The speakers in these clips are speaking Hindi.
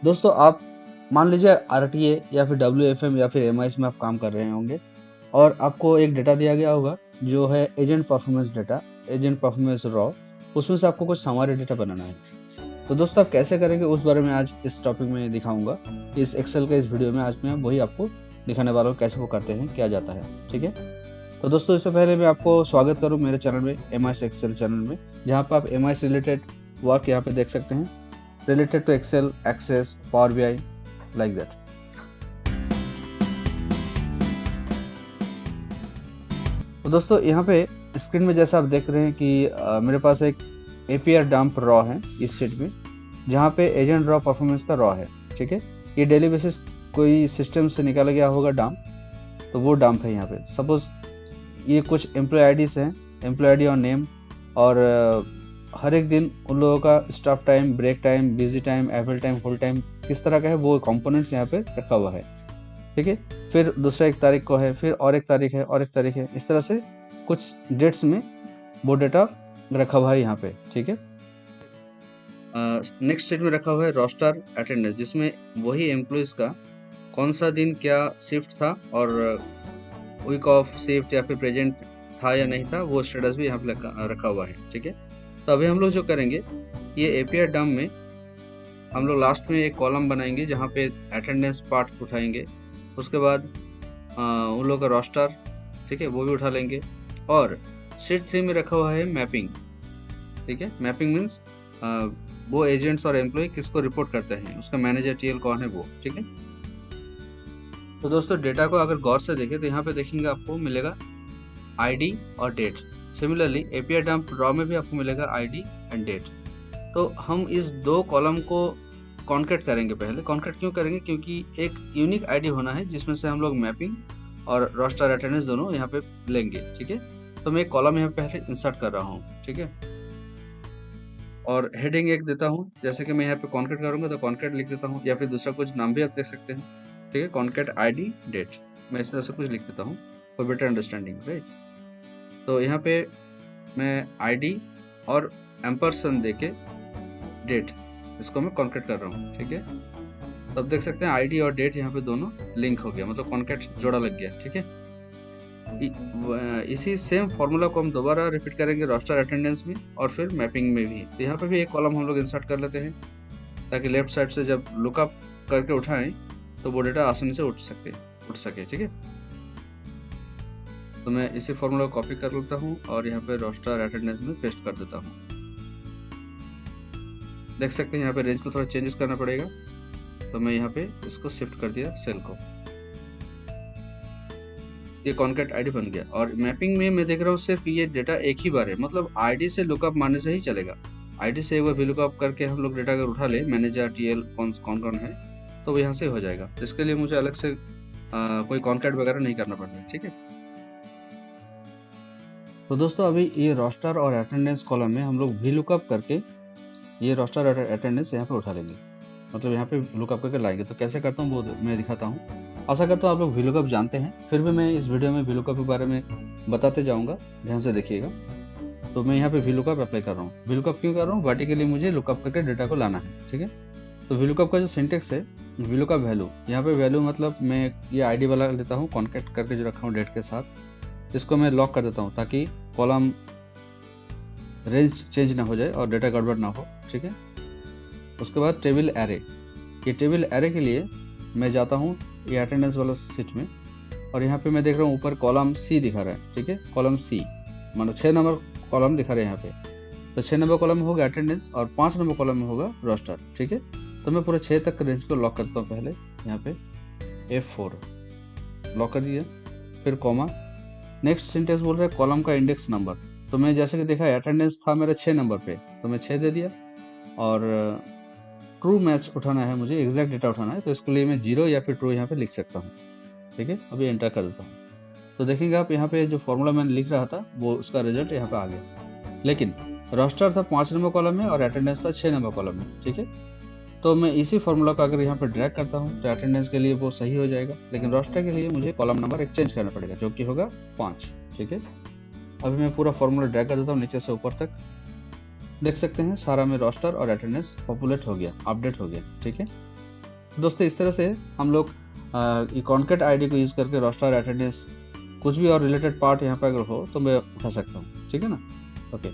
दोस्तों आप मान लीजिए आरटीए या फिर डब्ल्यूएफएम या फिर एमआईएस में आप काम कर रहे होंगे और आपको एक डेटा दिया गया होगा जो है agent performance data, agent performance raw. उसमें से आपको कुछ समरी डेटा बनाना है। तो दोस्तों आप कैसे करेंगे उस बारे में आज इस टॉपिक में दिखाऊंगा। इस एक्सेल के इस वीडियो में आज मैं वही आपको दिखाने वाला हूँ, कैसे वो करते हैं, क्या जाता है। ठीक है, तो दोस्तों इससे पहले मैं आपको स्वागत करूँ मेरे चैनल में, एमआईएस एक्सेल चैनल में, जहाँ पर आप एमआईएस रिलेटेड वर्क यहाँ पे देख सकते हैं, related to Excel, Access, Power BI, like that. तो दोस्तों यहाँ पे स्क्रीन में जैसा आप देख रहे हैं कि मेरे पास एक APR डंप रॉ है इस शीट में, जहाँ पे एजेंट रॉ परफॉर्मेंस का रॉ है। ठीक है, ये डेली बेसिस कोई सिस्टम से निकाला गया होगा डंप, तो वो डंप है यहाँ पे। सपोज ये कुछ एम्प्लॉय आईडीज हैं, एम्प्लॉय आईडी और नेम, और हर एक दिन उन लोगों का staff time, break time, busy time, avail time, full time किस तरह का है, वो कंपोनेंट्स यहाँ पे रखा हुआ है। ठीक है, फिर दूसरा एक तारीख को है, फिर और एक तारीख है, और एक तारीख है, इस तरह से कुछ डेट्स में वो डेटा रखा हुआ है यहाँ पे। ठीक है, नेक्स्ट शीट में रखा हुआ है रोस्टर अटेंडेंस, जिसमें वही एम्प्लॉयज का कौन सा दिन क्या शिफ्ट था और वीक ऑफ शिफ्ट या फिर प्रेजेंट था या नहीं था, वो स्टेटस भी यहाँ पे रखा हुआ है। ठीक है, तो अभी हम लोग जो करेंगे, ये एपीआर डम में हम लोग लास्ट में एक कॉलम बनाएंगे जहाँ पे अटेंडेंस पार्ट उठाएंगे। उसके बाद उन लोगों का रोस्टर, ठीक है, वो भी उठा लेंगे। और शीट 3 में रखा हुआ है मैपिंग। ठीक है, मैपिंग मीन्स वो एजेंट्स और एम्प्लॉय किसको रिपोर्ट करते हैं, उसका मैनेजर टीएल कौन है वो। ठीक है, तो दोस्तों डेटा को अगर गौर से देखें तो यहाँ पे देखेंगे आपको मिलेगा आईडी और date. Similarly APR dump raw में भी आपको मिलेगा आईडी एंड डेट। तो हम इस दो कॉलम को कॉन्केट करेंगे। पहले कॉन्केट क्यों करेंगे, क्योंकि एक यूनिक आईडी होना है जिसमें से हम लोग मैपिंग और रोस्टर अटेंडेंस दोनों यहाँ पे लेंगे। ठीक है, तो मैं एक कॉलम यहाँ पे पहले इंसर्ट कर रहा हूँ। ठीक है, और हेडिंग एक देता हूँ, जैसे कि मैं यहाँ पे कॉन्केट करूँगा तो कॉन्केट लिख देता हूँ, या फिर दूसरा कुछ नाम भी आप देख सकते हैं। ठीक है, कॉन्केट आईडी डेट, मैं इस तरह से कुछ लिख देता हूँ फॉर बेटर अंडरस्टैंडिंग, राइट। तो यहाँ पे मैं आईडी और एम्परसन देके डेट, इसको मैं कॉन्केट कर रहा हूँ। ठीक है, तो अब देख सकते हैं आईडी और डेट यहाँ पे दोनों लिंक हो गया, मतलब कॉन्केट जोड़ा लग गया। ठीक है, इसी सेम फॉर्मूला को हम दोबारा रिपीट करेंगे रोस्टर अटेंडेंस में और फिर मैपिंग में भी। तो यहाँ पे भी एक कॉलम हम लोग इंसर्ट कर लेते हैं, ताकि लेफ्ट साइड से जब लुकअप करके उठाएं तो वो डेटा आसानी से उठ सके। ठीक है, तो मैं इसी फॉर्मूला को कॉपी कर लेता हूँ और यहाँ पे रोस्टर अटेंडेंस में पेस्ट कर देता हूँ। देख सकते हैं यहाँ पे रेंज को थोड़ा चेंजेस करना पड़ेगा, तो मैं यहाँ पे इसको शिफ्ट कर दिया सेल को। ये कॉन्केट आईडी बन गया। और मैपिंग में मैं देख रहा हूँ सिर्फ ये डेटा एक ही बार है, मतलब आईडी से लुकअप मारने से ही चलेगा। आईडी से एक बार भी लुकअप करके हम लोग डेटा अगर उठा ले, मैनेजर टीएल कौन कौन है, तो वो यहाँ से हो जाएगा। इसके लिए मुझे अलग से कोई कॉन्केट वगैरह नहीं करना पड़ता। ठीक है, तो दोस्तों अभी ये रोस्टर और अटेंडेंस कॉलम में हम लोग वी लुकअप करके ये रोस्टर और अटेंडेंस यहाँ पे उठा लेंगे, मतलब यहाँ पे लुकअप करके लाएंगे। तो कैसे करता हूँ वो मैं दिखाता हूँ। आशा करता हूँ आप लोग वी लुकअप जानते हैं, फिर भी मैं इस वीडियो में वी लुकअप के बारे में बताते जाऊँगा, ध्यान से देखिएगा। तो मैं यहाँ पे वी लुकअप अप्लाई कर रहा हूँ। वी लुकअप क्यों कर रहा हूँ, वर्टिकली मुझे लुकअप करके डेटा को लाना है। ठीक है, तो वी लुकअप का जो सिंटेक्स है, वी लुकअप वैल्यू, यहाँ पे वैल्यू मतलब मैं ये आईडी वाला लेता हूँ कॉन्केट करके जो रखा हूँ डेट के साथ, इसको मैं लॉक कर देता हूँ ताकि कॉलम रेंज चेंज ना हो जाए और डेटा गड़बड़ ना हो। ठीक है, उसके बाद टेबल एरे, ये टेबल एरे के लिए मैं जाता हूँ ये अटेंडेंस वाला सीट में, और यहाँ पे मैं देख रहा हूँ ऊपर कॉलम सी दिखा रहा है। ठीक है, कॉलम सी मतलब 6 नंबर कॉलम दिखा रहे हैं यहाँ पे। तो 6 नंबर कॉलम में होगा अटेंडेंस और 5 नंबर कॉलम में होगा रोस्टर। ठीक है, तो मैं पूरे 6 तक रेंज को लॉक करता हूँ। पहले यहाँ पे F4 लॉक कर दिया, फिर कॉमा। नेक्स्ट सिंटेक्स बोल रहा है कॉलम का इंडेक्स नंबर, तो मैं जैसे कि देखा अटेंडेंस था मेरा 6 नंबर पे, तो मैं 6 दे दिया। और ट्रू मैच उठाना है मुझे, एग्जैक्ट डेटा उठाना है, तो इसके लिए मैं 0 या फिर ट्रू यहाँ पे लिख सकता हूँ। ठीक है, अभी एंटर कर देता हूँ। तो देखेंगे आप यहाँ पे जो फॉर्मूला मैंने लिख रहा था वो उसका रिजल्ट यहाँ पे आ गया, लेकिन रोस्टर था 5 नंबर कॉलम में और अटेंडेंस था 6 नंबर कॉलम में। ठीक है, तो मैं इसी फॉर्मूला को अगर यहाँ पे ड्रैग करता हूँ तो अटेंडेंस के लिए वो सही हो जाएगा, लेकिन रोस्टर के लिए मुझे कॉलम नंबर एक्सचेंज करना पड़ेगा, जो कि होगा 5। ठीक है, अभी मैं पूरा फॉर्मूला ड्रैग कर देता हूँ नीचे से ऊपर तक। देख सकते हैं सारा में रोस्टर और अटेंडेंस पॉपुलेट हो गया, अपडेट हो गया। ठीक है, दोस्तों इस तरह से हम लोग कॉन्कैट आईडी को यूज़ करके रोस्टर, अटेंडेंस, कुछ भी और रिलेटेड पार्ट यहाँ पे अगर हो तो मैं उठा सकता हूँ, ठीक है ना। ओके,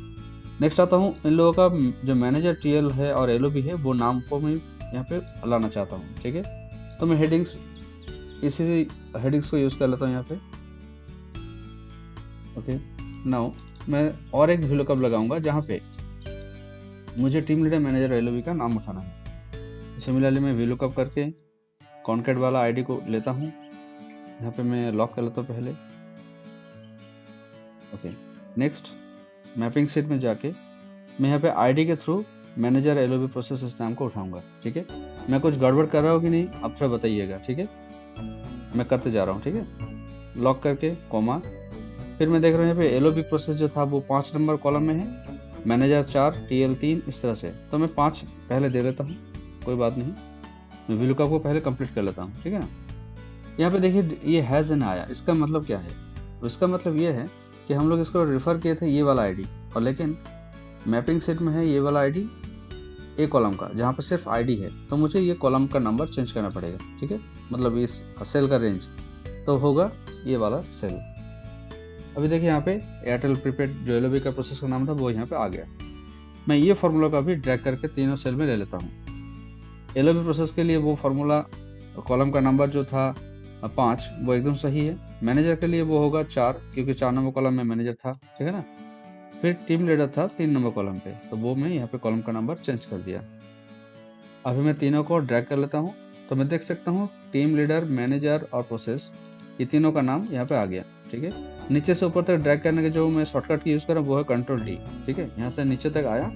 नेक्स्ट आता हूँ, इन लोगों का जो मैनेजर टीएल है और एलओबी है वो नाम को मैं यहाँ पे लाना चाहता हूँ, ठीक है। तो मैं हेडिंग्स, इसी हेडिंग्स को यूज़ कर लेता हूँ यहाँ पे। ओके, नाउ मैं और एक VLOOKUP लगाऊंगा जहाँ पे मुझे टीम लीडर, मैनेजर, एलओबी का नाम उठाना है। सिमिलरली मैं VLOOKUP करके कॉन्कैट वाला आईडी को लेता हूँ, यहाँ पे मैं लॉक कर लेता हूँ पहले। ओके, नेक्स्ट मैपिंग सेट में जाके मैं यहाँ पे आईडी के थ्रू मैनेजर एलओबी प्रोसेस इस नाम को उठाऊंगा, ठीक है। मैं कुछ गड़बड़ कर रहा हूँ कि नहीं आप थोड़ा बताइएगा, ठीक है। मैं करते जा रहा हूँ, ठीक है। लॉक करके कोमा, फिर मैं देख रहा हूँ यहाँ पे एलओबी प्रोसेस जो था वो 5 नंबर कॉलम में है, मैनेजर 4, टीएल 3, इस तरह से। तो मैं 5 पहले दे देता हूँ, कोई बात नहीं। मैं VLOOKUP को पहले कंप्लीट कर लेता हूँ, ठीक है ना। यहाँ पे देखिए ये हैज़ एन आया, इसका मतलब क्या है? तो इसका मतलब ये है कि हम लोग इसको रेफ़र किए थे ये वाला आईडी, और लेकिन मैपिंग सेट में है ये वाला आईडी ए कॉलम का, जहाँ पर सिर्फ आईडी है। तो मुझे ये कॉलम का नंबर चेंज करना पड़ेगा, ठीक है। मतलब इस सेल का रेंज तो होगा ये वाला सेल। अभी देखिए यहाँ पे एयरटेल प्रीपेड जो एलओबी का प्रोसेस का नाम था वो यहाँ पे आ गया। मैं ये फार्मूला का भी ड्रैग करके तीनों सेल में ले लेता हूँ। एलओबी प्रोसेस के लिए वो फार्मूला कॉलम का नंबर जो था 5 वो एकदम सही है। मैनेजर के लिए वो होगा 4, क्योंकि 4 नंबर कॉलम में मैनेजर था, ठीक है ना। फिर टीम लीडर था 3 नंबर कॉलम पे, तो वो मैं यहाँ पे कॉलम का नंबर चेंज कर दिया। अभी मैं तीनों को ड्रैग कर लेता हूँ, तो मैं देख सकता हूँ टीम लीडर, मैनेजर और प्रोसेस, ये तीनों का नाम यहाँ पे आ गया, ठीक है। नीचे से ऊपर तक ड्रैग करने के जो मैं शॉर्टकट की यूज़ कर रहा हूँ वो है Ctrl+D, ठीक है। यहाँ से नीचे तक आया,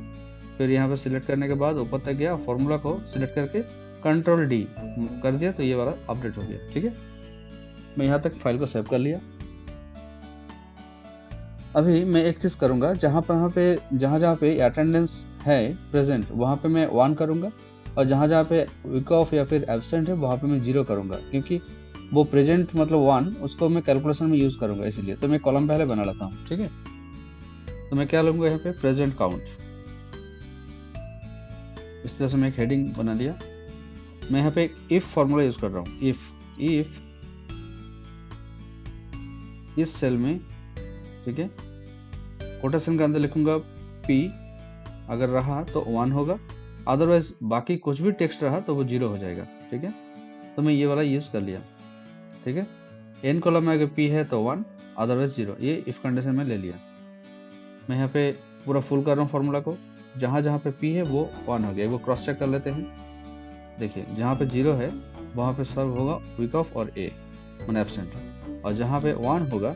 फिर यहाँ पे सिलेक्ट करने के बाद ऊपर तक गया, फॉर्मूला को सिलेक्ट करके Ctrl+D कर दिया, तो ये वाला अपडेट हो गया, ठीक है। मैं यहाँ तक फाइल को सेव कर लिया। अभी मैं एक चीज़ करूँगा, जहाँ पे अटेंडेंस है प्रेजेंट वहाँ पे मैं 1 करूँगा, और जहाँ पे वीक ऑफ या फिर एब्सेंट है वहाँ पे मैं 0 करूँगा, क्योंकि वो प्रेजेंट मतलब 1 उसको मैं कैलकुलेशन में यूज़ करूँगा, इसलिए। तो मैं कॉलम पहले बना लेता हूँ, ठीक है। तो मैं क्या लूँगा यहाँ पे प्रेजेंट काउंट, इस तरह से मैं एक हेडिंग बना लिया। मैं यहाँ पे एक इफ़ फार्मूला यूज़ कर रहा हूँ। इफ़ इस सेल में, ठीक है, कोटेशन के अंदर लिखूंगा P, अगर रहा तो 1 होगा, अदरवाइज बाकी कुछ भी टेक्स्ट रहा तो वो 0 हो जाएगा, ठीक है। तो मैं ये वाला यूज़ कर लिया, ठीक है। n कॉलम में अगर P है तो 1, अदरवाइज 0, ये इफ़ कंडीशन में ले लिया। मैं यहाँ पे पूरा फुल कर रहा हूँ फार्मूला को, जहाँ पे P है वो 1 हो गया। एक बार क्रॉस चेक कर लेते हैं। देखिए जहाँ पे 0 है वहाँ पे सर्व होगा वीक ऑफ और A मैंने एब्सेंट, और जहाँ पे 1 होगा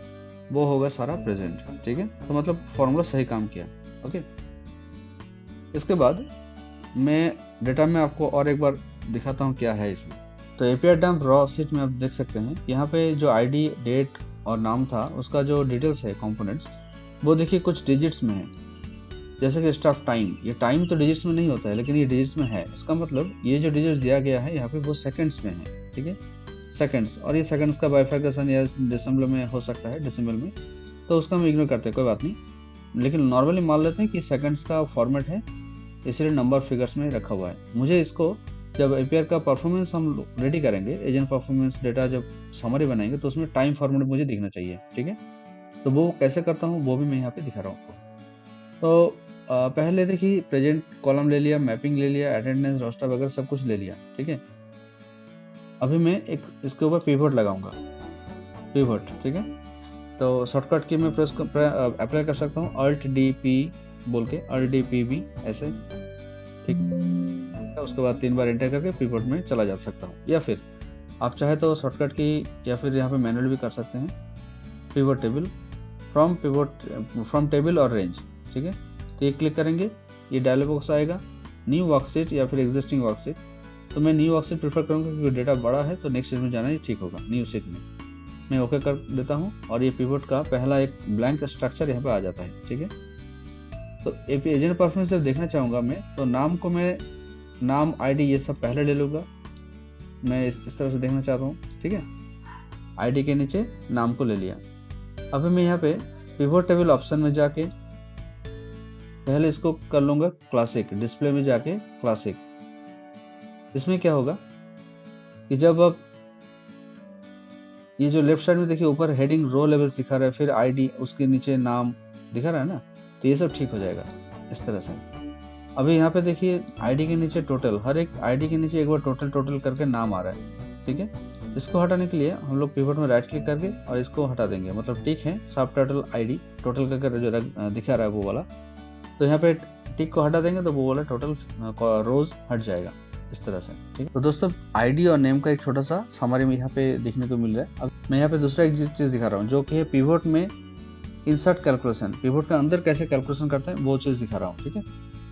वो होगा सारा प्रेजेंट, ठीक है। तो मतलब फार्मूला सही काम किया, ओके। इसके बाद मैं डेटा में आपको और एक बार दिखाता हूँ क्या है इसमें। तो API डंप रॉ शीट में आप देख सकते हैं, यहाँ पे जो आईडी, डेट और नाम था उसका जो डिटेल्स है कंपोनेंट्स, वो देखिए कुछ डिजिट्स में है। जैसे कि स्टाफ टाइम, ये टाइम तो डिजिट्स में नहीं होता है, लेकिन ये डिजिट्स में है। इसका मतलब ये जो डिजिट्स दिया गया है यहाँ पे वो सेकेंड्स में है, ठीक है, सेकंड्स। और ये सेकंड्स का बाइफर्केशन या डेसिमल में हो सकता है, डेसिमल में, तो उसका हम इग्नोर करते हैं, कोई बात नहीं। लेकिन नॉर्मली मान लेते हैं कि सेकंड्स का फॉर्मेट है, इसलिए नंबर फिगर्स में रखा हुआ है। मुझे इसको जब API का परफॉर्मेंस हम रेडी करेंगे, एजेंट परफॉर्मेंस डेटा जब समरी बनाएंगे, तो उसमें टाइम फॉर्मेट मुझे दिखना चाहिए, ठीक है। तो वो कैसे करता हूँ वो भी मैं यहाँ पे दिखा रहा हूँ आपको। तो पहले देखिए प्रेजेंट कॉलम ले लिया, मैपिंग ले लिया, अटेंडेंस, रोस्टर वगैरह सब कुछ ले लिया, ठीक है। अभी मैं एक इसके ऊपर पिवट लगाऊंगा, पिवट, ठीक है। तो शॉर्टकट की मैं अप्लाई कर सकता हूँ Alt+D+P बोल के, Alt+D+P ऐसे, ठीक है। उसके बाद 3 बार एंटर करके पिवट में चला जा सकता हूँ, या फिर आप चाहे तो शॉर्टकट की या फिर यहाँ पे मैनुअल भी कर सकते हैं। पिवट टेबल, फ्रॉम टेबल और रेंज, ठीक है। तो ये क्लिक करेंगे, ये डायलॉग बॉक्स आएगा, न्यू वर्कशीट या फिर एग्जिस्टिंग वर्कशीट। तो मैं न्यू वर्कशीट प्रेफर करूँगा क्योंकि डेटा बड़ा है, तो नेक्स्ट शीट में जाना ही ठीक होगा। न्यू शीट में मैं ओके कर देता हूँ, और ये पिवट का पहला एक ब्लैंक स्ट्रक्चर यहाँ पे आ जाता है, ठीक है। तो एजेंट परफॉर्मेंस जब देखना चाहूँगा मैं, तो नाम को मैं नाम, आईडी ये सब पहले ले लूँगा। मैं इस तरह से देखना चाहता हूँ, ठीक है। आईडी के नीचे नाम को ले लिया। अभी मैं यहाँ पे पिवट टेबल ऑप्शन में जाके पहले इसको कर लूँगा क्लासिक, डिस्प्ले में जाके क्लासिक। इसमें क्या होगा, कि जब आप ये जो लेफ्ट साइड में देखिए ऊपर हेडिंग रो लेवल दिखा रहा है, फिर आईडी, उसके नीचे नाम दिखा रहा है ना, तो ये सब ठीक हो जाएगा इस तरह से। अभी यहाँ पे देखिए आईडी के नीचे टोटल, हर एक आईडी के नीचे एक बार टोटल करके नाम आ रहा है, ठीक है। इसको हटाने के लिए हम लोग पिवट में राइट क्लिक करके और इसको हटा देंगे, मतलब टिक है सब टाइटल आईडी टोटल करके जो दिखा रहा है वो वाला, तो यहाँ पे टिक को हटा देंगे तो वो वाला टोटल रोज हट जाएगा इस तरह से, ठीक है। तो दोस्तों आईडी और नेम का एक छोटा सा समरी में यहाँ पे देखने को मिल रहा है। अब मैं यहाँ पे दूसरा एक चीज दिखा रहा हूँ जो कि है पिवट में इंसर्ट कैलकुलेशन, पिवट के अंदर कैसे कैलकुलेशन करते हैं वो चीज दिखा रहा हूँ, ठीक है।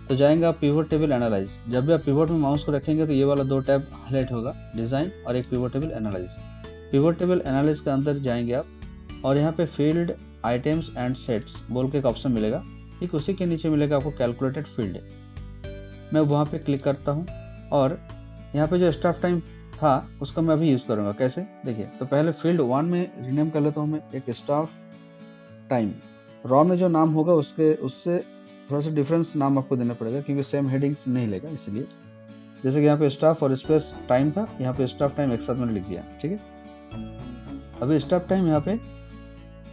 तो जाएंगे आप पिवट टेबल एनालाइज, जब भी आप पिवट में माउस को रखेंगे तो ये वाला दो टैब हाईलाइट होगा, डिजाइन और एक pivot table analyse. Pivot table analyse के अंदर जाएंगे आप और यहाँ पे फील्ड आइटम्स एंड सेट्स बोल के एक ऑप्शन मिलेगा, ठीक उसी के नीचे मिलेगा आपको कैलकुलेटेड फील्ड। मैं वहाँ पे क्लिक करता हूँ और यहाँ पे जो स्टाफ टाइम था उसका मैं अभी यूज़ करूँगा। कैसे देखिए, तो पहले फील्ड 1 में रीनेम कर लेता हूँ मैं एक स्टाफ टाइम, रॉ में जो नाम होगा उससे थोड़ा सा डिफरेंस नाम आपको देना पड़ेगा क्योंकि सेम हेडिंग्स नहीं लेगा, इसलिए जैसे कि यहाँ पे स्टाफ और स्पेस टाइम था, यहाँ पे स्टाफ टाइम एक साथ मैंने लिख दिया, ठीक है। अभी स्टाफ टाइम यहाँ पे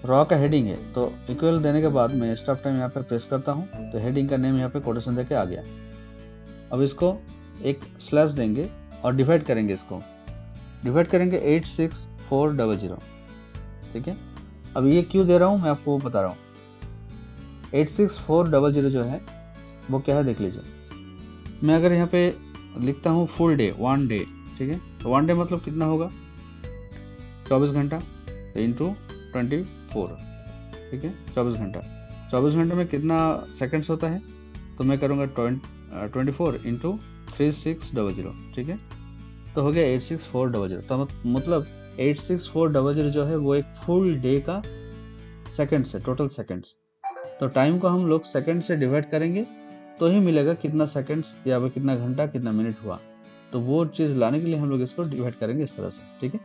रॉ का हेडिंग है तो इक्वल देने के बाद मैं स्टाफ टाइम यहाँ पे प्रेस करता हूँ तो हेडिंग का नेम यहाँ पे कोटेशन देके आ गया। अब इसको एक स्लैश देंगे और डिवाइड करेंगे, इसको डिवाइड करेंगे 86400, ठीक है। अब ये क्यों दे रहा हूँ मैं आपको बता रहा हूँ। 86400 जो है वो क्या है देख लीजिए। मैं अगर यहाँ पे लिखता हूँ फुल डे 1 डे, ठीक है, तो 1 डे मतलब कितना होगा 24 घंटा इंटू 24, ठीक है, 24 घंटा। 24 घंटे में कितना सेकंड्स होता है, तो मैं करूँगा 24 इंटू 3600, ठीक है, तो हो गया 86400। तो मतलब 86400 जो है वो एक फुल डे का सेकंड्स है, टोटल सेकंड्स। तो टाइम को हम लोग सेकंड से डिवाइड करेंगे तो ही मिलेगा कितना सेकंड्स या फिर कितना घंटा कितना मिनट हुआ, तो वो चीज़ लाने के लिए हम लोग इसको डिवाइड करेंगे इस तरह से, ठीक है।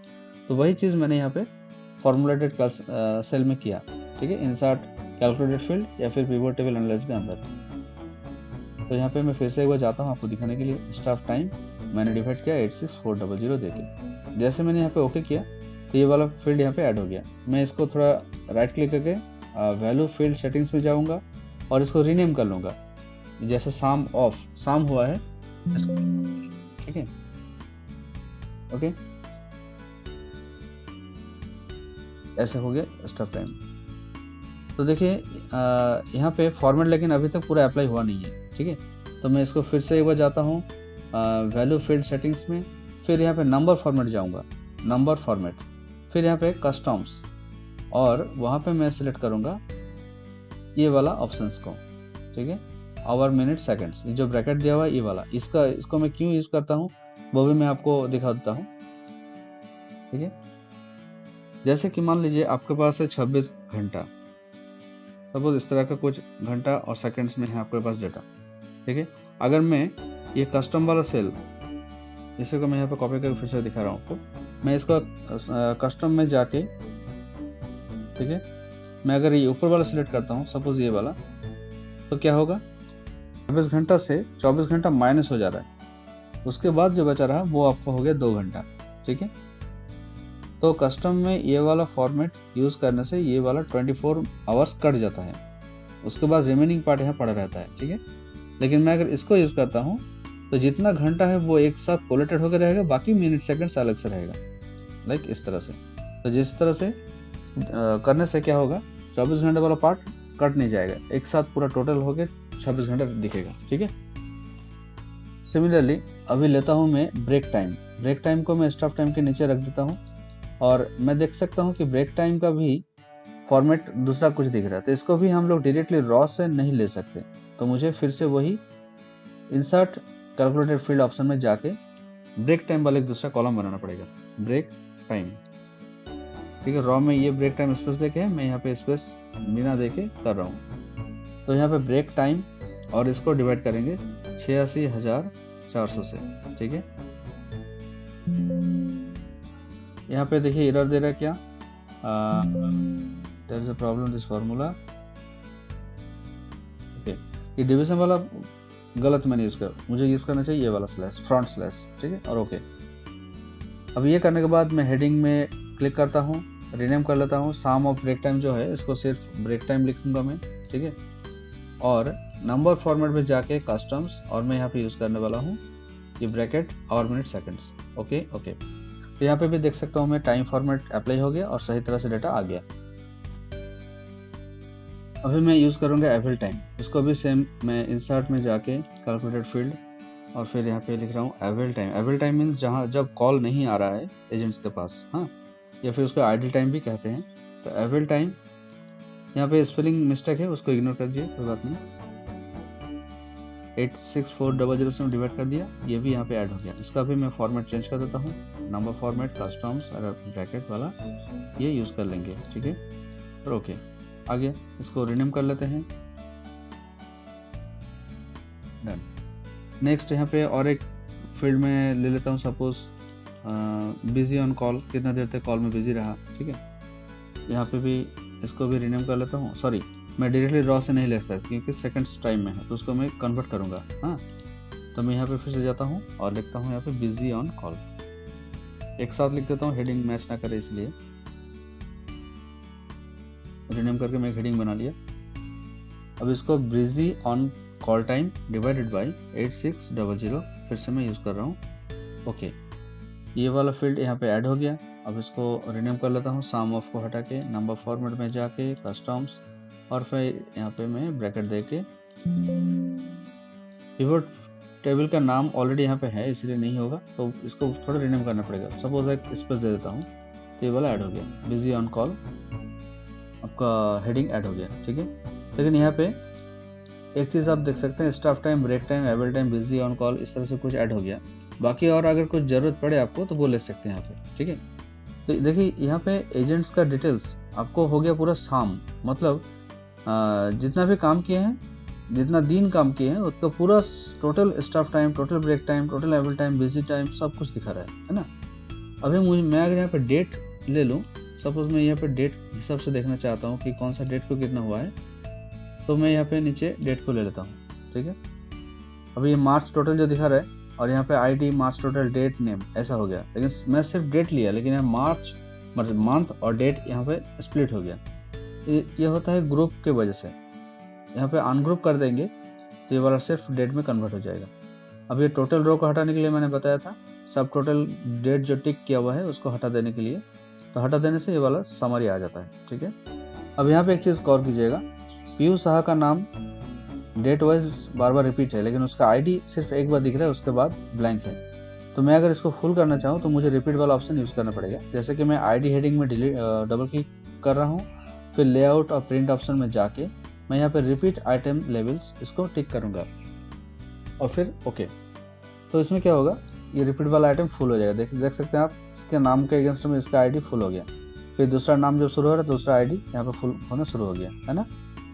तो वही चीज़ मैंने यहाँ पे फॉर्मुलेटेड सेल में किया, ठीक है, इंसर्ट कैलकुलेटेड फील्ड या फिर पिवट टेबल एनालाइज के अंदर। तो यहाँ पे मैं फिर से एक बार जाता हूँ आपको दिखाने के लिए। स्टाफ टाइम मैंने डिवाइड किया 86400 देके, जैसे मैंने यहाँ पे ओके किया तो ये वाला फील्ड यहाँ पे ऐड हो गया। मैं इसको थोड़ा राइट क्लिक करके वैल्यू फील्ड सेटिंग्स में जाऊँगा और इसको रीनेम कर लूँगा, जैसे शाम ऑफ शाम हुआ है, ठीक है, ओके, ऐसे हो गया स्टाफ टाइम। तो देखिए यहाँ पे फॉर्मेट लेकिन अभी तक पूरा अप्लाई हुआ नहीं है, ठीक है। तो मैं इसको फिर से एक बार जाता हूँ वैल्यू फील्ड सेटिंग्स में, फिर यहाँ पे नंबर फॉर्मेट जाऊँगा, नंबर फॉर्मेट, फिर यहाँ पे कस्टम्स और वहाँ पे मैं सिलेक्ट करूँगा ये वाला ऑप्शंस को, ठीक है, आवर मिनट सेकंड्स, ये जो ब्रैकेट दिया हुआ है ये वाला, इसको मैं क्यों यूज़ करता हूँ वो भी मैं आपको दिखा देता हूँ, ठीक है। जैसे कि मान लीजिए आपके पास है 26 घंटा, सपोज इस तरह का कुछ घंटा और सेकंड्स में है आपके पास डेटा, ठीक है। अगर मैं ये कस्टम वाला सेल, इसे को मैं यहाँ पे कॉपी करके फिर से दिखा रहा हूँ आपको, मैं इसको कस्टम में जाके, ठीक है, मैं अगर ये ऊपर वाला सिलेक्ट करता हूँ सपोज ये वाला, तो क्या होगा 24 घंटा से 24 घंटा माइनस हो जा रहा है, उसके बाद जो बचा रहा वो आपका हो गया 2 घंटा, ठीक है। तो कस्टम में ये वाला फॉर्मेट यूज़ करने से ये वाला 24 आवर्स कट जाता है, उसके बाद रिमेनिंग पार्ट यहाँ पड़ा रहता है, ठीक है। लेकिन मैं अगर इसको यूज़ करता हूँ तो जितना घंटा है वो एक साथ कोलेटेड होकर रहेगा, बाकी मिनट सेकंड्स अलग से रहेगा, लाइक इस तरह से। तो जिस तरह से करने से क्या होगा 24 घंटे वाला पार्ट कट नहीं जाएगा, एक साथ पूरा टोटल होकर 26 घंटे दिखेगा, ठीक है। सिमिलरली अभी लेता हूँ मैं ब्रेक टाइम को मैं स्टाफ टाइम के नीचे रख देता हूँ और मैं देख सकता हूँ कि ब्रेक टाइम का भी फॉर्मेट दूसरा कुछ दिख रहा है, तो इसको भी हम लोग डायरेक्टली रॉ से नहीं ले सकते, तो मुझे फिर से वही इंसर्ट कैलकुलेटेड फील्ड ऑप्शन में जाके ब्रेक टाइम वाला एक दूसरा कॉलम बनाना पड़ेगा, ब्रेक टाइम, ठीक है। रॉ में ये ब्रेक टाइम स्पेस देके है, मैं यहाँ पे स्पेस बिना देके कर रहा हूँ। तो यहाँ पे ब्रेक टाइम और इसको डिवाइड करेंगे 86,400 से, ठीक है। यहाँ पे देखिए एरर दे रहा है क्या, there is a problem this formula, okay. ये डिवीजन वाला गलत मैंने यूज़ कर, मुझे यूज़ करना चाहिए ये वाला स्लैश, फ्रंट स्लैश, ठीक है, और ओके। अब ये करने के बाद मैं हेडिंग में क्लिक करता हूँ, रीनेम कर लेता हूँ। साम ऑफ ब्रेक टाइम जो है इसको सिर्फ ब्रेक टाइम लिखूंगा मैं, ठीक है। और नंबर फॉर्मेट में जाके कस्टम्स, और मैं यहाँ पे यूज़ करने वाला हूँ ये bracket our minute seconds. Okay okay, तो यहाँ पे भी देख सकता हूँ मैं टाइम फॉर्मेट अप्लाई हो गया और सही तरह से डाटा आ गया। अभी मैं यूज़ करूँगा एवरी टाइम। इसको भी सेम मैं इंसर्ट में जाके कैलकुलेटेड फील्ड और फिर यहाँ पे लिख रहा हूँ every time. Every time means जहाँ जब कॉल नहीं आ रहा है एजेंट्स के पास, हाँ, या फिर उसको आइडल टाइम भी कहते हैं। तो एवरी टाइम, यहाँ पे स्पेलिंग मिस्टेक है उसको इग्नोर कर दिए, कोई बात नहीं। 86400 से डिवाइड कर दिया, ये भी यहाँ पे ऐड हो गया। इसका भी मैं फॉर्मेट चेंज कर देता हूँ, नंबर फॉर्मेट कस्टम्स और ब्रैकेट वाला ये यूज़ कर लेंगे, ठीक है। और ओके, आगे इसको रिनेम कर लेते हैं, डन। नेक्स्ट यहाँ पे और एक फील्ड में ले लेता हूँ, सपोज बिजी ऑन कॉल, कितना देर तक कॉल में बिजी रहा, ठीक है। यहाँ पे भी इसको भी रिनेम कर लेता हूँ। सॉरी, मैं डायरेक्टली रॉ से नहीं ले सकता क्योंकि सेकंड्स टाइम में है, तो उसको मैं कन्वर्ट करूँगा, हाँ। तो मैं यहाँ पे फिर से जाता हूँ और लिखता हूँ यहाँ पे बिजी ऑन कॉल, एक साथ लिख देता हूँ, हेडिंग मैच ना करे इसलिए। रिनेम करके मैं एक हेडिंग बना लिया। अब इसको busy on call time divided by 8600 फिर से मैं यूज़ कर रहा हूँ, ओके। ये वाला फील्ड यहाँ पे ऐड हो गया। अब इसको रिनेम कर लेता हूँ, साम ऑफ को हटा के नंबर फॉर्मेट में जाके कस्टम्स, और फिर यहाँ पे मैं ब्रैकेट दे के, पिवट टेबल का नाम ऑलरेडी यहाँ पे है इसलिए नहीं होगा, तो इसको थोड़ा रिनेम करना पड़ेगा। सपोज एक स्पेस दे देता हूँ, तो ये वाला ऐड हो गया, बिजी ऑन कॉल, आपका हेडिंग ऐड हो गया, ठीक है। लेकिन यहाँ पे एक चीज़ आप देख सकते हैं, staff time, break time, every time, busy on call, इस तरह से कुछ ऐड हो गया। बाकी और अगर कुछ ज़रूरत पड़े आपको तो वो ले सकते हैं यहाँ पे, ठीक है। तो देखिए यहाँ पे एजेंट्स का डिटेल्स आपको हो गया पूरा साम, मतलब जितना भी काम किए हैं, जितना दिन काम किए हैं उसका पूरा total staff time, total break time, total every time, busy time, सब कुछ दिखा रहा है ना। अभी मैं अगर यहाँ पे डेट ले लूँ, सपोज मैं यहाँ पे डेट हिसाब से देखना चाहता हूँ कि कौन सा डेट को कितना हुआ है, तो मैं यहाँ पे नीचे डेट को ले लेता हूँ, ठीक है। अभी ये मार्च टोटल जो दिखा रहा है, और यहाँ पे आईडी, मार्च टोटल, डेट, नेम, ऐसा हो गया। लेकिन मैं सिर्फ डेट लिया, लेकिन यहाँ मार्च मतलब मंथ और डेट यहाँ पे स्प्लिट हो गया। ये होता है ग्रुप के वजह से। यहाँ पे अनग्रुप कर देंगे तो ये वाला सिर्फ डेट में कन्वर्ट हो जाएगा। अब ये टोटल रो को हटाने के लिए मैंने बताया था, सब टोटल डेट जो टिक किया हुआ है उसको हटा देने के लिए, तो हटा देने से ये वाला समरी आ जाता है, ठीक है। अब यहाँ पे एक चीज़ गौर कीजिएगा, पीयू शाह का नाम डेट वाइज बार बार रिपीट है, लेकिन उसका आईडी सिर्फ एक बार दिख रहा है, उसके बाद ब्लैंक है। तो मैं अगर इसको फुल करना चाहूँ तो मुझे रिपीट वाला ऑप्शन यूज़ करना पड़ेगा। जैसे कि मैं आईडी हेडिंग में डबल क्लिक कर रहा हूँ, फिर लेआउट और प्रिंट ऑप्शन में जाके मैं यहाँ पे रिपीट आइटम लेवल्स इसको टिक करूँगा और फिर ओके। तो इसमें क्या होगा, ये रिपीट वाला आइटम फुल हो जाएगा। देख सकते हैं आप, इसके नाम के अगेंस्ट में इसका आईडी फुल हो गया। फिर दूसरा नाम जब शुरू हो रहा है, दूसरा आईडी यहाँ पे फुल होना शुरू हो गया, है ना।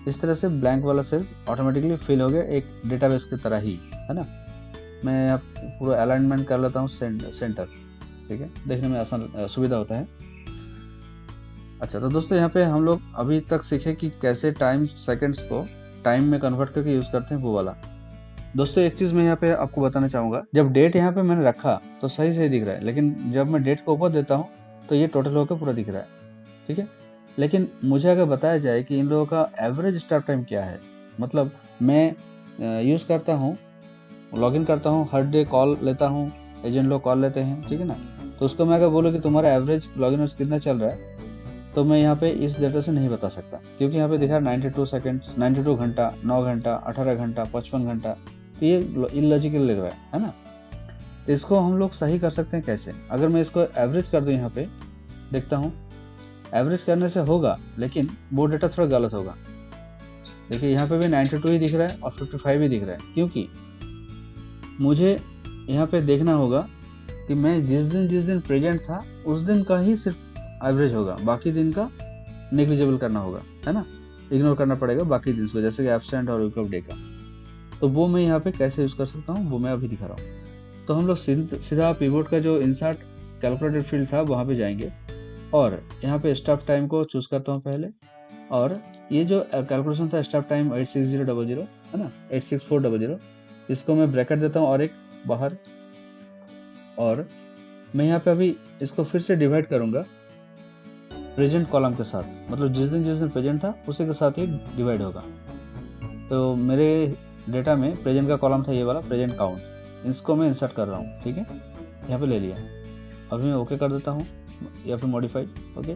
इस तरह से ब्लैंक वाला सेल्स ऑटोमेटिकली फिल हो गया, एक डेटाबेस की तरह ही, है ना। मैं यहाँ पूरा अलाइनमेंट कर लेता हूँ सेंटर, ठीक है, देखने में आसान सुविधा होता है। अच्छा, तो दोस्तों यहाँ पे हम लोग अभी तक सीखे कि कैसे टाइम सेकंड्स को टाइम में कन्वर्ट करके यूज़ करते हैं, वो वाला। दोस्तों एक चीज़ मैं यहाँ पे आपको बताना चाहूँगा, जब डेट यहाँ पे मैंने रखा तो सही सही दिख रहा है, लेकिन जब मैं डेट को ऊपर देता हूँ तो ये टोटल होकर पूरा दिख रहा है, ठीक है। लेकिन मुझे अगर बताया जाए कि इन लोगों का एवरेज स्टाफ टाइम क्या है, मतलब मैं यूज़ करता हूँ, लॉगिन करता हूँ, हर डे कॉल लेता हूँ, एजेंट लोग कॉल लेते हैं, ठीक है ना। तो उसको मैं अगर बोलूँ कि तुम्हारा एवरेज लॉगिन कितना चल रहा है, तो मैं यहाँ पे इस डेटा से नहीं बता सकता, क्योंकि यहाँ पे दिखा 92 सेकेंड्स, 92 घंटा, 9 घंटा, 18 घंटा, 55 घंटा, तो ये इलॉजिकल लग रहा है ना। तो इसको हम लोग सही कर सकते हैं कैसे, अगर मैं इसको एवरेज कर दूँ, यहाँ पे देखता हूँ एवरेज करने से होगा, लेकिन वो डेटा थोड़ा गलत होगा। देखिए यहाँ पे भी 92 ही दिख रहा है और 55 ही दिख रहा है, क्योंकि मुझे यहाँ पे देखना होगा कि मैं जिस दिन प्रेजेंट था उस दिन का ही सिर्फ एवरेज होगा, बाकी दिन का नेग्लिजिबल करना होगा, है ना, इग्नोर करना पड़ेगा बाकी दिन को, जैसे कि एब्सेंट और वीक ऑफ डे का। तो वो मैं यहाँ पे कैसे यूज़ कर सकता हूँ, वो मैं अभी दिखा रहा हूँ। तो हम लोग सीधा पिवोट का जो इंसर्ट कैलकुलेटेड फील्ड था वहाँ पे जाएंगे, और यहाँ पे स्टाफ टाइम को चूज़ करता हूँ पहले, और ये जो कैलकुलेशन था स्टाफ टाइम 86000 है ना, 86400, इसको मैं ब्रैकेट देता हूँ और एक बाहर, और मैं यहाँ पे अभी इसको फिर से डिवाइड करूँगा प्रेजेंट कॉलम के साथ, मतलब जिस दिन प्रेजेंट था उसी के साथ ही डिवाइड होगा। तो मेरे डेटा में प्रेजेंट का कॉलम था ये वाला प्रेजेंट काउंट, इसको मैं इंसर्ट कर रहा हूँ, ठीक है, यहाँ पे ले लिया। अभी मैं ओके कर देता हूँ या फिर मॉडिफाइड ओके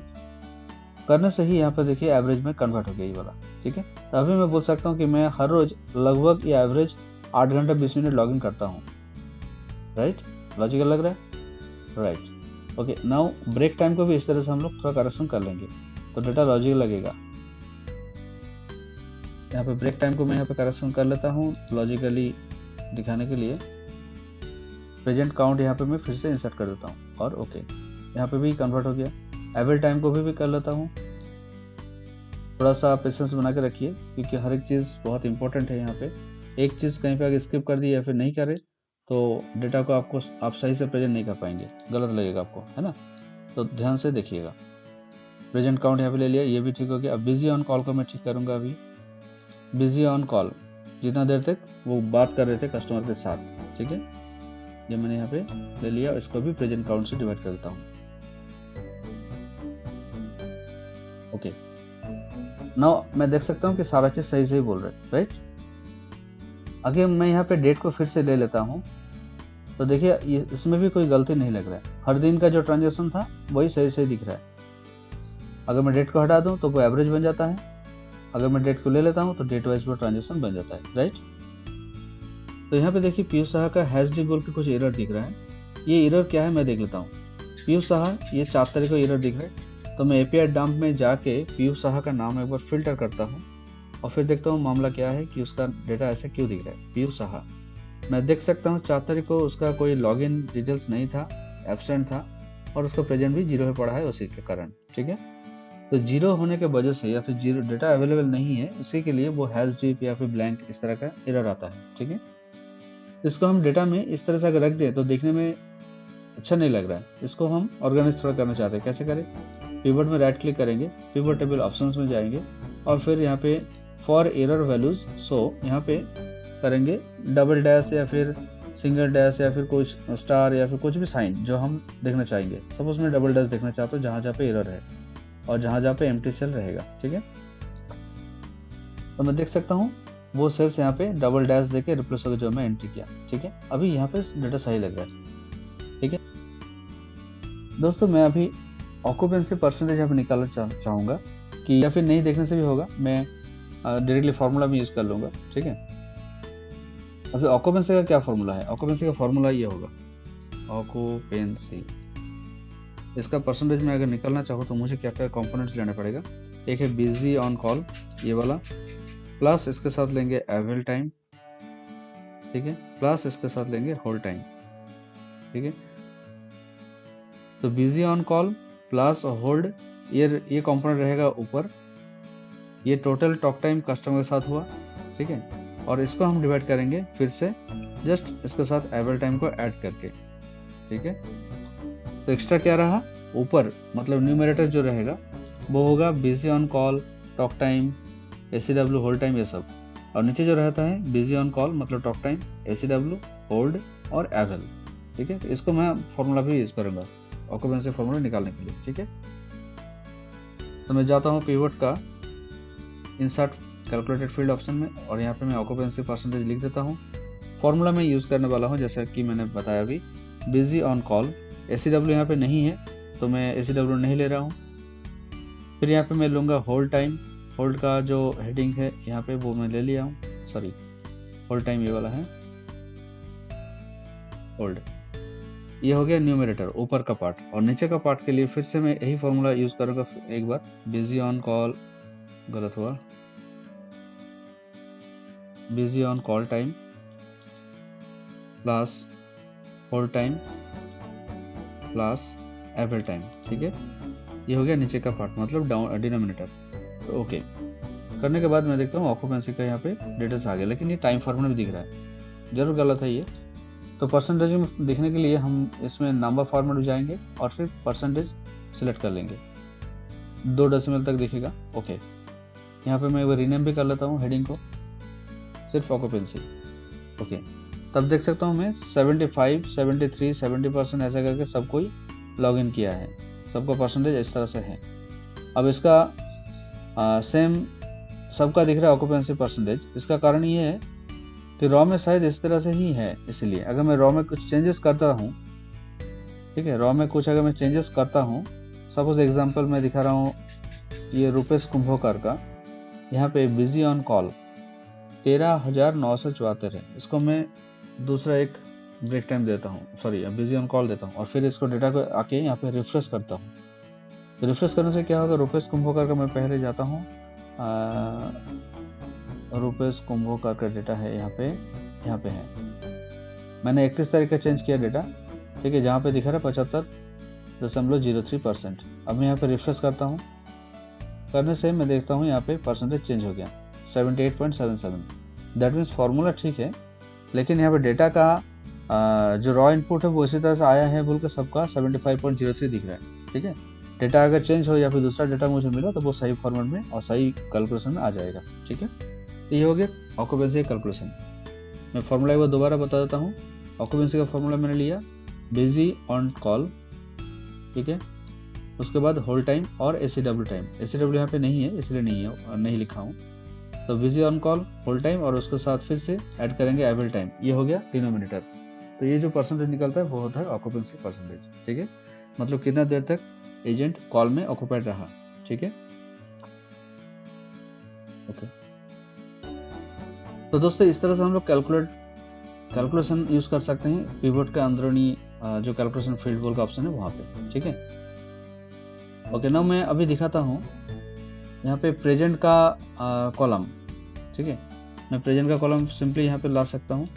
करने से ही यहाँ पर देखिए एवरेज में कन्वर्ट हो गया ये वाला, ठीक है। तो अभी मैं बोल सकता हूँ कि मैं हर रोज लगभग या एवरेज 8 घंटा 20 मिनट लॉगिन करता हूँ, राइट, लॉजिकल लग रहा है, right okay. Now break time को भी इस तरह से हम लोग थोड़ा करेक्शन कर लेंगे तो डेटा लॉजिकल लगेगा। यहाँ पे ब्रेक टाइम को मैं यहाँ पे करेक्शन कर लेता हूँ लॉजिकली दिखाने के लिए। प्रेजेंट काउंट यहाँ पे मैं फिर से इंसर्ट कर देता हूँ और ओके, यहाँ पे भी कन्वर्ट हो गया। एवरेज टाइम को भी कर लेता हूँ। थोड़ा सा पेशेंस बना के रखिए क्योंकि हर एक चीज़ बहुत इंपॉर्टेंट है। यहाँ पे एक चीज़ कहीं पे अगर स्किप कर दी या फिर नहीं करे तो डेटा को आप सही से प्रेजेंट नहीं कर पाएंगे, गलत लगेगा आपको, है ना। तो ध्यान से देखिएगा। प्रेजेंट काउंट यहाँ पे ले लिया, ये भी ठीक हो गया। अब बिजी ऑन कॉल को मैं ठीक करूँगा। अभी बिजी ऑन कॉल जितना देर तक वो बात कर रहे थे कस्टमर के साथ, ठीक है, ये मैंने यहाँ पे ले लिया। इसको भी प्रेजेंट काउंट से डिवाइड कर देता हूँ, ओके। नाउ मैं देख सकता हूँ कि सारा चीज़ सही सही बोल रहे हैं, राइट। अगर मैं यहाँ पे डेट को फिर से ले लेता हूँ तो देखिए इसमें भी कोई गलती नहीं लग रहा है। हर दिन का जो ट्रांजेक्शन था वही सही सही दिख रहा है। अगर मैं डेट को हटा दूँ तो वो एवरेज बन जाता है, अगर मैं डेट को ले लेता हूँ तो डेट वाइज वो ट्रांजेक्शन बन जाता है, राइट। तो यहाँ पे देखिए पीयूष साहा का हैश डी बोल के कुछ एरर दिख रहा है। ये एरर क्या है मैं देख लेता हूँ। पीयूष साहा ये 4 तारीख को एरर दिख रहा है, तो मैं एपीआई डंप में जाके पीयूष साहा का नाम एक बार फिल्टर करता हूँ और फिर देखता हूँ मामला क्या है कि उसका डेटा ऐसे क्यों दिख रहा है। पीयूष साहा मैं देख सकता हूँ 4 तारीख को उसका कोई लॉगिन डिटेल्स नहीं था, एब्सेंट था और उसका प्रेजेंट भी 0 पे पड़ा है उसी के कारण, ठीक है। तो 0 होने के वजह से या फिर 0 डेटा अवेलेबल नहीं है, इसी के लिए वो हैश डीप या फिर ब्लैंक इस तरह का एरर आता है, ठीक है। इसको हम डेटा में इस तरह से अगर रख दें तो देखने में अच्छा नहीं लग रहा है। इसको हम ऑर्गेनाइज थोड़ा करना चाहते हैं। कैसे करें? पिवट में राइट क्लिक करेंगे, पिवट टेबल ऑप्शंस में जाएंगे और फिर यहाँ पे फॉर एरर वैल्यूज सो यहाँ पे करेंगे डबल डैश या फिर सिंगल डैश या फिर कुछ स्टार या फिर कुछ भी साइन जो हम देखना चाहेंगे। सपोज मैं डबल डैश देखना चाहता हूँ जहाँ पे एरर है और जहाँ पे एम्प्टी सेल रहेगा, ठीक है। तो मैं देख सकता हूँ वो सेल्स यहाँ पे डबल डैश देके रिप्लेस हो गया जो मैं एंट्री किया, ठीक है। अभी यहाँ पे डेटा सही लग रहा है, ठीक है। दोस्तों मैं अभी ऑक्यूपेंसी परसेंटेज यहाँ पे निकालना चाहूँगा कि या फिर नहीं देखने से भी होगा, मैं डायरेक्टली फार्मूला में यूज़ कर लूँगा, ठीक है। अभी ऑक्यूपेंसी का क्या फार्मूला है? ऑक्यूपेंसी का फार्मूला ये होगा, ऑक्यूपेंसी इसका परसेंटेज में अगर निकालना चाहूँ तो मुझे क्या क्या कंपोनेंट्स लेना पड़ेगा। एक है बिजी ऑन कॉल ये वाला, प्लस इसके साथ लेंगे अवेल टाइम, ठीक है, प्लस इसके साथ लेंगे होल्ड टाइम, ठीक है। तो busy on call plus hold ये कंपोनेंट रहेगा ऊपर। ये टोटल टॉक टाइम कस्टमर के साथ हुआ, ठीक है। और इसको हम डिवाइड करेंगे फिर से जस्ट इसके साथ अवेल टाइम को ऐड करके, ठीक है। तो एक्स्ट्रा क्या रहा ऊपर, मतलब न्यूमरेटर जो रहेगा वो होगा busy on call, talk time, ACW, hold time, ये सब। और नीचे जो रहता है बिजी ऑन कॉल मतलब टॉक टाइम, ACW, होल्ड और एवेल, ठीक है। तो इसको मैं फॉर्मूला भी यूज करूंगा ऑक्यूपेंसी फॉर्मूला निकालने के लिए, ठीक है। तो मैं जाता हूँ पिवट का इंसर्ट कैलकुलेटेड फील्ड ऑप्शन में और यहाँ पे मैं ऑक्यूपेंसी परसेंटेज लिख देता हूँ। फॉर्मूला में यूज़ करने वाला हूँ जैसा कि मैंने बताया अभी, बिजी ऑन कॉल। ACW यहाँ पे नहीं है तो मैं ACW नहीं ले रहा हूँ। फिर यहाँ पे मैं लूँगा होल्ड टाइम, होल्ड का जो हेडिंग है यहाँ पे वो मैं ले लिया हूँ, सॉरी होल्ड टाइम ये वाला है होल्ड। ये हो गया न्यूमरेटर ऊपर का पार्ट। और नीचे का पार्ट के लिए फिर से मैं यही फॉर्मूला यूज़ करूँगा एक बार। बिजी ऑन कॉल, गलत हुआ, busy on call time plus hold time plus avail time, ठीक है। ये हो गया नीचे का पार्ट मतलब डाउन डिनोमिनेटर। तो ओके करने के बाद मैं देखता हूँ ऑक्यूपेंसी का यहाँ पे डिटेल्स आ गया, लेकिन ये टाइम फॉर्मूला भी दिख रहा है, जरूर गलत है ये। तो परसेंटेज में दिखने के लिए हम इसमें नंबर फॉर्मेट में जाएंगे और फिर परसेंटेज सिलेक्ट कर लेंगे, 2 डेसिमल तक दिखेगा, ओके। यहाँ पे मैं रीनेम भी कर लेता हूँ हेडिंग को, सिर्फ ऑक्यूपेंसी, ओके। तब देख सकता हूँ मैं 75, 73, 70% ऐसा करके सब कोई लॉग इन किया है, सबका परसेंटेज इस तरह से है। अब इसका सेम सबका दिख रहा है ऑक्यूपेंसी परसेंटेज। इसका कारण ये है कि रॉ में शायद इस तरह से ही है, इसलिए अगर मैं रॉ में कुछ चेंजेस करता हूँ, ठीक है, रॉ में कुछ अगर मैं चेंजेस करता हूँ, सपोज एग्जांपल मैं दिखा रहा हूँ ये रुपेश कुंभोकर का, यहाँ पे बिजी ऑन कॉल 13,974 है। इसको मैं दूसरा एक ब्रेक टाइम देता हूँ, सॉरी बिजी ऑन कॉल देता हूँ, और फिर इसको डेटा को आके यहाँ पे रिफ्रेश करता हूँ। तो रिफ्रेश करने से क्या होगा, रुपेश कुंभोकर का मैं पहले जाता हूँ, रुपेश कुंभोकर का डेटा है यहाँ पे है। मैंने 31 तारीख का चेंज किया डेटा, ठीक है, जहाँ पे दिखा रहा है 75.03%। अब मैं यहाँ पे रिफ्रेश करता हूँ, करने से मैं देखता हूँ यहाँ पे परसेंटेज चेंज हो गया 78.77। दैट मीन्स फार्मूला ठीक है, लेकिन यहाँ पे डेटा का जो रॉ इनपुट है वो इसी तरह से आया है बोल के सबका 75.03 दिख रहा है, ठीक है। डेटा अगर चेंज हो या फिर दूसरा डेटा मुझे मिला तो वो सही फॉर्मेट में और सही कैलकुलेशन में आ जाएगा, ठीक है। तो ये हो गया ऑक्यूपेंसी कैलकुलेशन। मैं फॉर्मूला एक बार दोबारा बता देता हूँ। ऑक्यूपेंसी का फॉर्मूला मैंने लिया बिजी ऑन कॉल, ठीक है, उसके बाद होल्ड टाइम और ACW टाइम। ACW यहाँ पे नहीं है इसलिए नहीं लिखा हूँ। तो busy on call, hold time और उसके साथ फिर से ऐड करेंगे एवल टाइम, ये हो गया डिनोमिनेटर। तो ये जो परसेंटेज निकलता है वो होता है ऑक्यूपेंसी परसेंटेज, ठीक है, मतलब कितना देर तक एजेंट कॉल में ऑक्यूपाइड रहा, ठीक है, ओके। तो दोस्तों इस तरह से हम लोग कैलकुलेशन यूज कर सकते हैं पिवट के अंदरूनी जो कैलकुलेशन फील्ड बोल का ऑप्शन है वहाँ पे, ठीक है, ओके। नाउ मैं अभी दिखाता हूँ यहाँ पे प्रेजेंट का कॉलम, ठीक है। मैं प्रेजेंट का कॉलम सिंपली यहाँ पे ला सकता हूँ।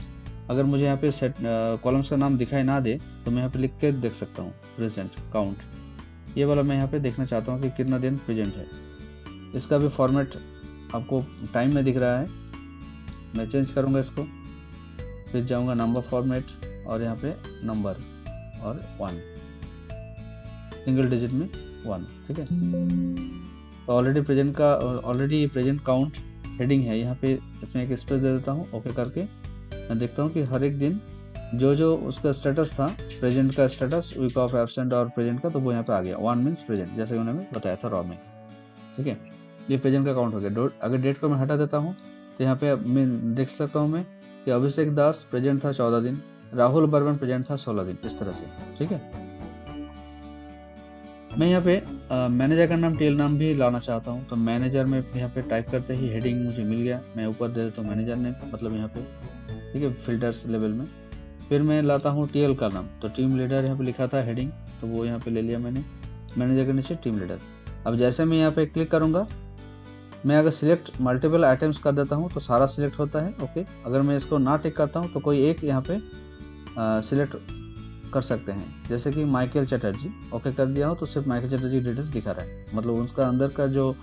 अगर मुझे यहाँ पे सेट कॉलम्स का नाम दिखाई ना दे तो मैं यहाँ पे लिख के देख सकता हूँ प्रेजेंट काउंट, ये वाला मैं यहाँ पे देखना चाहता हूँ कि कितना दिन प्रेजेंट है। इसका भी फॉर्मेट आपको टाइम में दिख रहा है, मैं चेंज करूँगा इसको, फिर जाऊँगा नंबर फॉर्मेट और यहाँ पे नंबर और 1 सिंगल डिजिट में 1, ठीक है। तो ऑलरेडी प्रेजेंट काउंट हेडिंग है, यहाँ पे इसमें एक स्पेस दे देता हूँ, ओके करके मैं देखता हूँ कि हर एक दिन जो उसका स्टेटस था, प्रेजेंट का स्टेटस, वीक ऑफ एब्सेंट और प्रेजेंट का, तो वो यहाँ पे आ गया। 1 मीन्स प्रेजेंट, जैसे उन्होंने बताया था रॉ में, ठीक है। ये प्रेजेंट का काउंट हो गया। अगर डेट को मैं हटा देता हूँ तो यहाँ पे मैं देख सकता हूँ मैं कि अभिषेक दास प्रेजेंट था 14 दिन, राहुल बर्मन प्रेजेंट था 16 दिन, इस तरह से, ठीक है। मैं यहाँ पे मैनेजर का नाम टेल नाम भी लाना चाहता हूँ, तो मैनेजर में यहाँ पे टाइप करते ही हेडिंग मुझे मिल गया, मैं ऊपर दे देता हूँ मैनेजर ने, मतलब यहाँ पे, ठीक है, फिल्टर्स लेवल में। फिर मैं लाता हूँ टीएल का नाम, तो टीम लीडर यहाँ पे लिखा था हेडिंग, तो वो यहाँ पे ले लिया मैंने, मैनेजर के नीचे टीम लीडर। अब जैसे मैं यहाँ पे क्लिक करूँगा, मैं अगर सिलेक्ट मल्टीपल आइटम्स कर देता हूँ तो सारा सिलेक्ट होता है, ओके। अगर मैं इसको ना टिक करता हूँ तो कोई एक यहाँ पे सिलेक्ट कर सकते हैं, जैसे कि माइकल चटर्जी, ओके कर दिया हो तो सिर्फ माइकल चटर्जी डिटेल्स दिखा रहा है, मतलब उसका अंदर का जो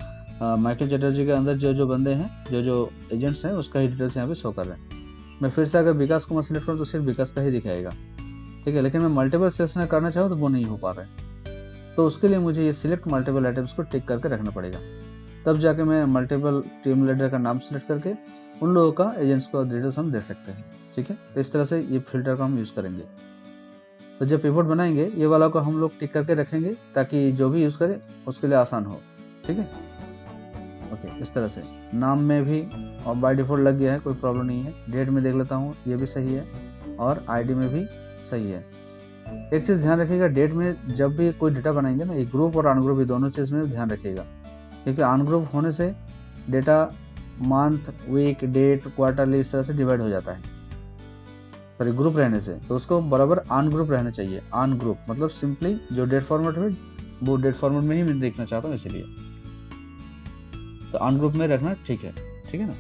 माइकल चटर्जी के अंदर जो बंदे हैं, जो एजेंट्स हैं, उसका ही डिटेल्स यहाँ पे शो कर रहे हैं। मैं फिर से अगर विकास कुमार सिलेक्ट करूँ तो सिर्फ विकास का ही दिखाएगा, ठीक है, लेकिन मैं मल्टीपल सेलेक्शन करना चाहूँ तो वो नहीं हो पा रहा है। तो उसके लिए मुझे ये सिलेक्ट मल्टीपल आइटम्स को टिक करके रखना पड़ेगा, तब जाके मैं मल्टीपल टीम लीडर का नाम सेलेक्ट करके उन लोगों का एजेंट्स को डिटेल्स हम दे सकते हैं, ठीक है। तो इस तरह से ये फिल्टर का हम यूज़ करेंगे। तो जब पिवट बनाएंगे ये वाला को हम लोग टिक करके रखेंगे ताकि जो भी यूज़ करे उसके लिए आसान हो, ठीक है, ओके। इस तरह से नाम में भी और बाय डिफ़ॉल्ट लग गया है, कोई प्रॉब्लम नहीं है। डेट में देख लेता हूँ, ये भी सही है, और आईडी में भी सही है। एक चीज़ ध्यान रखिएगा, डेट में जब भी कोई डेटा बनाएंगे ना, ये ग्रुप और अनग्रुप ये दोनों चीज़ में ध्यान रखिएगा, क्योंकि अनग्रुप होने से data month, week, date, quarterly इस तरह से डिवाइड हो जाता है, सॉरी ग्रुप रहने से, तो उसको बराबर अनग्रुप रहना चाहिए। अनग्रुप मतलब सिंपली जो डेट फॉर्मेट है वो डेट फॉर्मेट में ही मैं देखना चाहता हूँ, इसीलिए तो अनग्रुप में रखना ठीक है ना।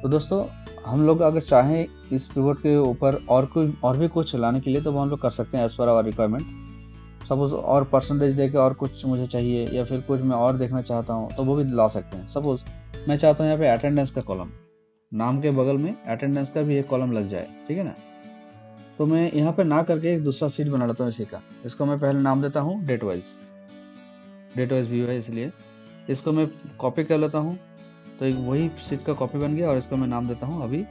तो दोस्तों हम लोग अगर चाहें इस पिवट के ऊपर और भी कुछ चलाने के लिए तो वो हम लोग कर सकते हैं as per our requirement. Suppose और परसेंटेज देके और कुछ मुझे चाहिए या फिर कुछ मैं और देखना चाहता हूँ तो वो भी ला सकते हैं। सपोज मैं चाहता हूँ यहाँ पे अटेंडेंस का कॉलम, नाम के बगल में अटेंडेंस का भी एक कॉलम लग जाए, ठीक है ना। तो मैं यहाँ पे ना करके एक दूसरा सीट बना लेता हूँ इसी का। इसको मैं पहले नाम देता हूँ डेट वाइज व्यू है, इसलिए इसको मैं कॉपी कर लेता हूँ। तो एक वही सीट का कॉपी बन गया और इसका मैं नाम देता हूँ अभी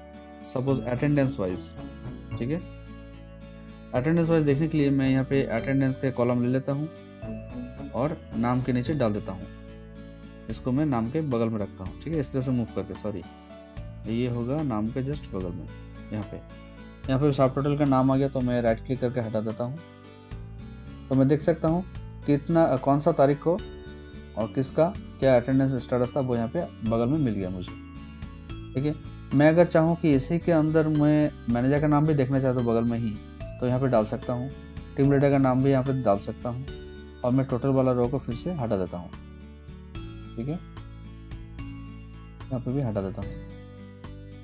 सपोज अटेंडेंस वाइज। ठीक है, अटेंडेंस वाइज देखने के लिए मैं यहाँ पे अटेंडेंस के कॉलम ले लेता हूँ और नाम के नीचे डाल देता हूँ। इसको मैं नाम के बगल में रखता हूँ। ठीक है, इस तरह से मूव करके, सॉरी ये होगा नाम के जस्ट बगल में। यहाँ पे सब टोटल का नाम आ गया, तो मैं राइट क्लिक करके हटा देता हूँ। तो मैं देख सकता हूँ कितना कौन सा तारीख को और किसका क्या अटेंडेंस स्टेटस था, वो यहाँ पे बगल में मिल गया मुझे। ठीक है, मैं अगर चाहूँ कि इसी के अंदर मैं मैनेजर का नाम भी देखना चाहता हूँ बगल में ही, तो यहाँ पे डाल सकता हूँ। टीम लीडर का नाम भी यहाँ पे डाल सकता हूँ और मैं टोटल वाला रो को फिर से हटा देता हूँ। ठीक है, यहाँ पे भी हटा देता हूँ।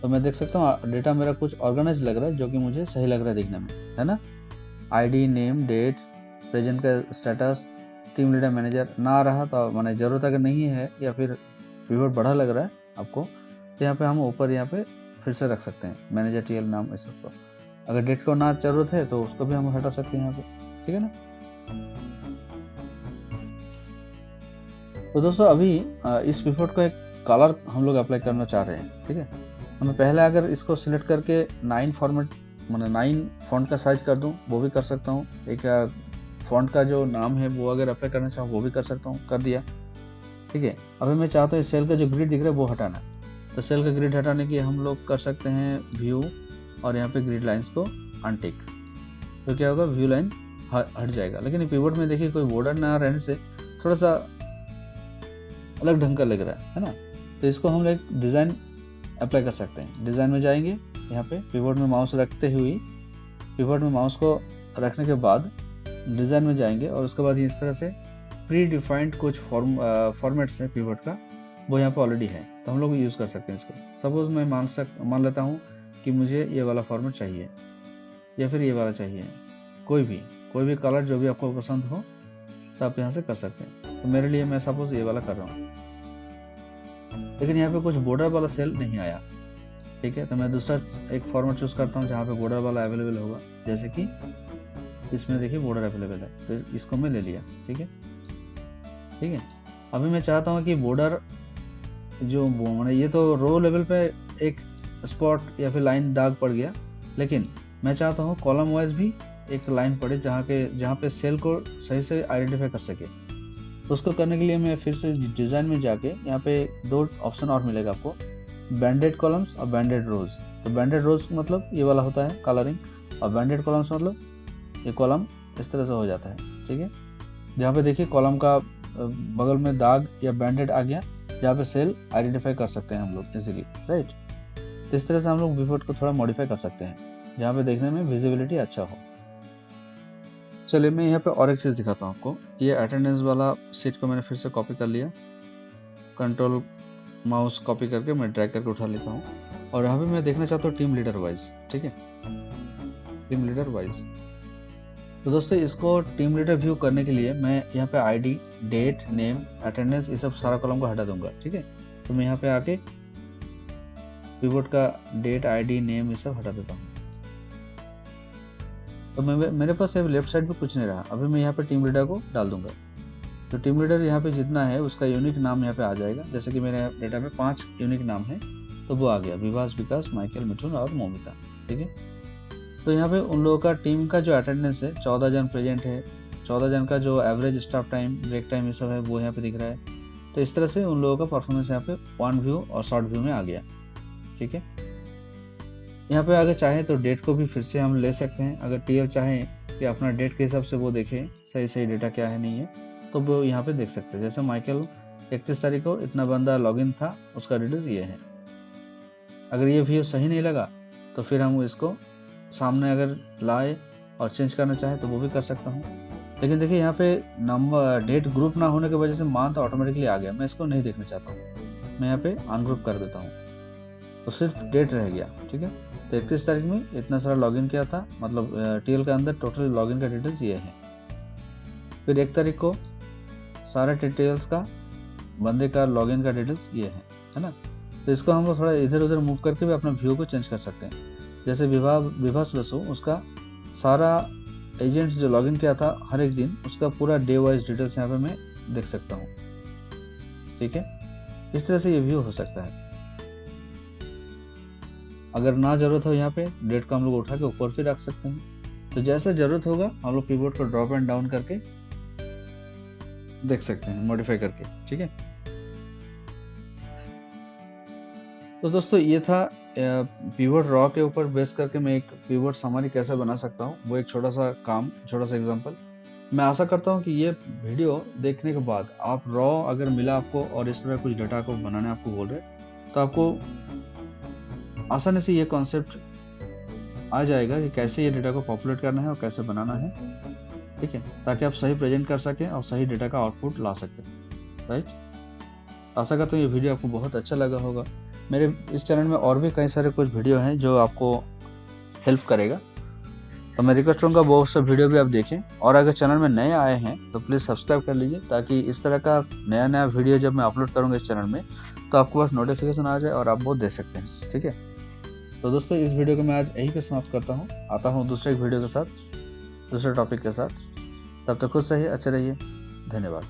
तो मैं देख सकता हूँ डेटा मेरा कुछ ऑर्गेनाइज लग रहा है, जो कि मुझे सही लग रहा है दिखने में, है ना। आईडी, नेम, डेट, प्रेजेंट का स्टेटस, टीम लीडर, मैनेजर ना रहा तो माने ज़रूरत अगर नहीं है या फिर पिवट बड़ा लग रहा है आपको, तो यहाँ पे हम ऊपर यहाँ पे फिर से रख सकते हैं मैनेजर टीएल नाम इस सबको। अगर डेट को ना जरूरत है तो उसको भी हम हटा सकते हैं यहाँ पे। ठीक है ना। तो दोस्तों अभी इस पिवट को एक कलर हम लोग अप्लाई करना चाह रहे हैं। ठीक है, हमें पहले अगर इसको सिलेक्ट करके 9 फॉर्मेट मैंने 9 फॉन्ट का साइज कर दूं, वो भी कर सकता हूं। एक फॉन्ट का जो नाम है वो अगर अप्लाई करना चाहूँ वो भी कर सकता हूँ, कर दिया। ठीक है, अभी मैं चाहता हूँ इस सेल का जो ग्रिड दिख रहा है वो हटाना। तो सेल का ग्रिड हटाने के हम लोग कर सकते हैं व्यू और यहाँ पे ग्रिड लाइंस को अनटिक। तो क्या होगा, व्यू लाइन हट जाएगा। लेकिन पिवट में देखिए कोई बॉर्डर ना रहने से थोड़ा सा अलग ढंग का लग रहा है ना। तो इसको हम एक डिज़ाइन अप्लाई कर सकते हैं। डिज़ाइन में जाएंगे, यहाँ पे पिवट में माउस रखते हुए, पिवट में माउस को रखने के बाद डिज़ाइन में जाएंगे और उसके बाद इस तरह से प्री डिफाइंड कुछ फॉर्मेट्स है पिवट का, वो यहाँ पे ऑलरेडी है, तो हम लोग यूज़ कर सकते हैं इसको। सपोज मैं मान लेता हूँ कि मुझे ये वाला फॉर्मेट चाहिए या फिर ये वाला चाहिए, कोई भी कलर जो भी आपको पसंद हो तो आप यहाँ से कर सकते हैं। तो मेरे लिए मैं सपोज ये वाला कर रहा हूँ, लेकिन यहाँ पे कुछ बॉर्डर वाला सेल नहीं आया। ठीक है, तो मैं दूसरा एक फॉर्मेट चूज करता हूँ जहाँ पे बॉर्डर वाला अवेलेबल होगा। जैसे कि इसमें देखिए बॉर्डर अवेलेबल है, तो इसको मैं ले लिया। ठीक है, अभी मैं चाहता हूँ कि बॉर्डर जो मैंने ये तो रो लेवल पे एक स्पॉट या फिर लाइन दाग पड़ गया, लेकिन मैं चाहता हूँ कॉलम वाइज भी एक लाइन पड़े जहाँ पे सेल को सही से आइडेंटिफाई कर सके। तो उसको करने के लिए मैं फिर से डिज़ाइन में जाके यहाँ पे 2 ऑप्शन और मिलेगा आपको, बैंडेड कॉलम्स और बैंडेड रोज। तो बैंडेड रोज मतलब ये वाला होता है कलरिंग, और बैंडेड कॉलम्स मतलब ये कॉलम इस तरह से हो जाता है। ठीक है, जहाँ पे देखिए कॉलम का बगल में दाग या बैंडेड आ गया, जहाँ पे सेल आइडेंटिफाई कर सकते हैं हम लोग इजीली, राइट। तो इस तरह से हम लोग पिवट को थोड़ा मॉडिफाई कर सकते हैं जहाँ पे देखने में विजिबिलिटी अच्छा हो। चलिए मैं यहाँ पे और एक चीज़ दिखाता हूँ आपको। ये अटेंडेंस वाला सीट को मैंने फिर से कॉपी कर लिया, कंट्रोल माउस कॉपी करके मैं ड्रैग करके उठा लेता हूँ, और यहाँ पे मैं देखना चाहता हूँ टीम लीडर वाइज। ठीक है, टीम लीडर वाइज। तो दोस्तों इसको टीम लीडर व्यू करने के लिए मैं यहाँ पे आईडी, डेट, नेम, अटेंडेंस, ये सब सारा कॉलम को हटा दूंगा। ठीक है, तो मैं यहाँ पे आके पिवट का डेट, आईडी, नेम ये सब हटा देता हूँ। तो मेरे पास लेफ्ट साइड पे कुछ नहीं रहा। अभी मैं यहाँ पे टीम लीडर को डाल दूंगा। तो टीम लीडर यहाँ पे जितना है उसका यूनिक नाम यहाँ पे आ जाएगा। जैसे कि मेरे डेटा में 5 यूनिक नाम है, तो वो आ गया, विभास, विकास, माइकल, मिथुन और मोमिता। ठीक है, तो यहाँ पे उन लोगों का टीम का जो अटेंडेंस है 14 जन प्रेजेंट है, 14 जन का जो average staff time, break time ये सब है वो यहाँ पे दिख रहा है। तो इस तरह से उन लोगों का परफॉर्मेंस यहाँ पे वन व्यू और शॉर्ट व्यू में आ गया। ठीक है, यहाँ पे अगर चाहे तो डेट को भी फिर से हम ले सकते हैं। अगर टीएल चाहे कि अपना डेट के हिसाब से वो देखे सही डेटा क्या है नहीं है, तो वो यहाँ पे देख सकते हैं। जैसे माइकल 31 तारीख को इतना बंदा लॉगिन था, उसका डिटेल्स ये है। अगर ये व्यू सही नहीं लगा तो फिर हम इसको सामने अगर लाए और चेंज करना चाहे तो वो भी कर सकता हूँ। लेकिन देखिए यहाँ पे नंबर डेट ग्रुप ना होने की वजह से मंथ ऑटोमेटिकली आ गया, मैं इसको नहीं देखना चाहता हूँ। मैं यहाँ पे अनग्रुप कर देता हूँ, तो सिर्फ डेट रह गया। ठीक है, तो 31 तारीख में इतना सारा लॉगिन किया था, मतलब टीएल के अंदर टोटल लॉगिन का डिटेल्स ये है। फिर 1 तारीख को सारे डिटेल्स का बंदे का लॉगिन का डिटेल्स ये है ना। तो इसको हम लोग थोड़ा इधर उधर मूव करके भी अपना व्यू को चेंज कर सकते हैं। जैसे विभास बसु, उसका सारा एजेंट्स जो लॉगिन किया था हर एक दिन, उसका पूरा डे वाइज डिटेल्स यहाँ पे मैं देख सकता हूँ। ठीक है, इस तरह से ये व्यू हो सकता है। अगर ना जरूरत हो यहाँ पे डेट को हम लोग उठा के ऊपर भी रख सकते हैं। तो जैसे जरूरत होगा हम लोग पिवट को ड्रॉप एंड डाउन करके देख सकते हैं, मॉडिफाई करके। ठीक है, तो दोस्तों ये था पिवट रॉ के ऊपर बेस करके मैं एक पिवट समरी कैसे बना सकता हूँ, वो एक छोटा सा काम, छोटा सा एग्जांपल। मैं आशा करता हूँ कि ये वीडियो देखने के बाद आप रॉ अगर मिला आपको और इस तरह कुछ डाटा को बनाने आपको बोल रहे, तो आपको आसानी से ये कॉन्सेप्ट आ जाएगा कि कैसे ये डेटा को पॉपुलेट करना है और कैसे बनाना है। ठीक है, ताकि आप सही प्रेजेंट कर सकें और सही डेटा का आउटपुट ला सकें। राइट, आशा करता हूँ ये वीडियो आपको बहुत अच्छा लगा होगा। मेरे इस चैनल में और भी कई सारे कुछ वीडियो हैं जो आपको हेल्प करेगा, तो मैं रिक्वेस्ट करूँगा वो सब वीडियो भी आप देखें। और अगर चैनल में नए आए हैं तो प्लीज़ सब्सक्राइब कर लीजिए, ताकि इस तरह का नया वीडियो जब मैं अपलोड करूँगा इस चैनल में तो आपको बस नोटिफिकेशन आ जाए और आप वो दे सकते हैं। ठीक है, तो दोस्तों इस वीडियो को मैं आज यहीं पे समाप्त करता हूँ। आता हूँ दूसरे एक वीडियो के साथ, दूसरे टॉपिक के साथ। तब तक खुश रहिए, अच्छे रहिए, धन्यवाद।